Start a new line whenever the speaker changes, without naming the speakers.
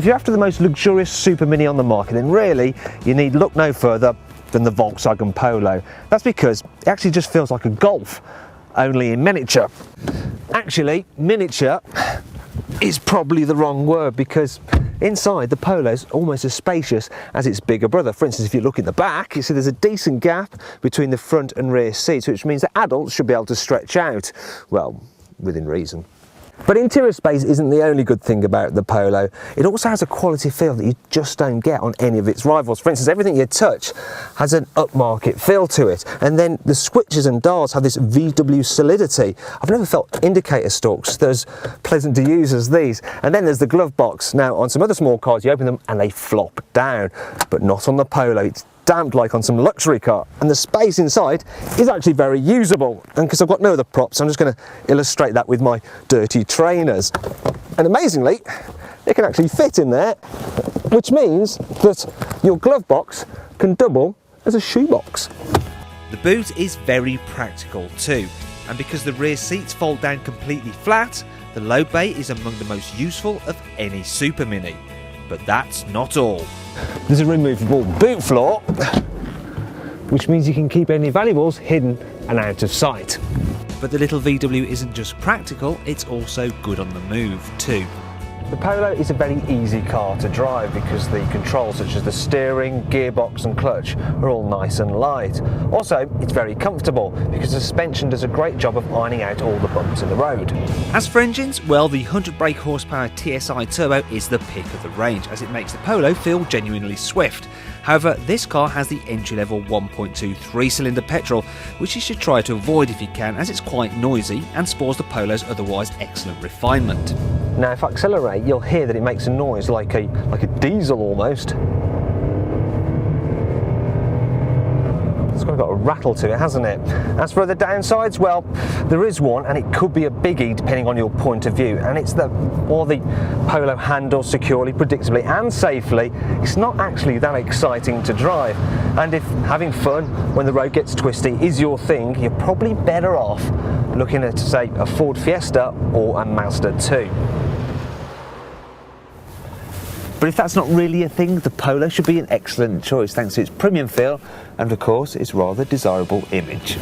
if you're after the most luxurious Supermini on the market, then really you need look no further than the Volkswagen Polo. That's because it actually just feels like a Golf, only in miniature. Actually, miniature is probably the wrong word, because inside the Polo's almost as spacious as its bigger brother. For instance, if you look in the back, you see there's a decent gap between the front and rear seats, which means that adults should be able to stretch out, well, within reason. But interior space isn't the only good thing about the Polo. It also has a quality feel that you just don't get on any of its rivals. For instance, everything you touch has an upmarket feel to it. And then the switches and dials have this VW solidity. I've never felt indicator stalks that are as pleasant to use as these. And then there's the glove box. Now, on some other small cars, you open them and they flop down, but not on the Polo. It's damped like on some luxury car, and the space inside is actually very usable. And because I've got no other props, I'm just going to illustrate that with my dirty trainers. And amazingly, it can actually fit in there, which means that your glove box can double as a shoebox.
The boot is very practical too, and because the rear seats fold down completely flat, the low bay is among the most useful of any Supermini. But that's not all.
There's a removable boot floor, which means you can keep any valuables hidden and out of sight.
But the little VW isn't just practical, it's also good on the move too.
The Polo is a very easy car to drive because the controls such as the steering, gearbox and clutch are all nice and light. Also, it's very comfortable because the suspension does a great job of ironing out all the bumps in the road.
As for engines, well, the 100 brake horsepower TSI Turbo is the pick of the range, as it makes the Polo feel genuinely swift. However, this car has the entry-level 1.2 3-cylinder petrol, which you should try to avoid if you can, as it's quite noisy and spoils the Polo's otherwise excellent refinement.
Now, if I accelerate, you'll hear that it makes a noise like a diesel almost. It's got a rattle to it, hasn't it? As for the downsides, well, there is one, and it could be a biggie depending on your point of view, and it's that while the Polo handles securely, predictably and safely, it's not actually that exciting to drive. And if having fun when the road gets twisty is your thing, you're probably better off looking at, say, a Ford Fiesta or a Mazda 2. But if that's not really a thing, the Polo should be an excellent choice thanks to its premium feel and, of course, its rather desirable image.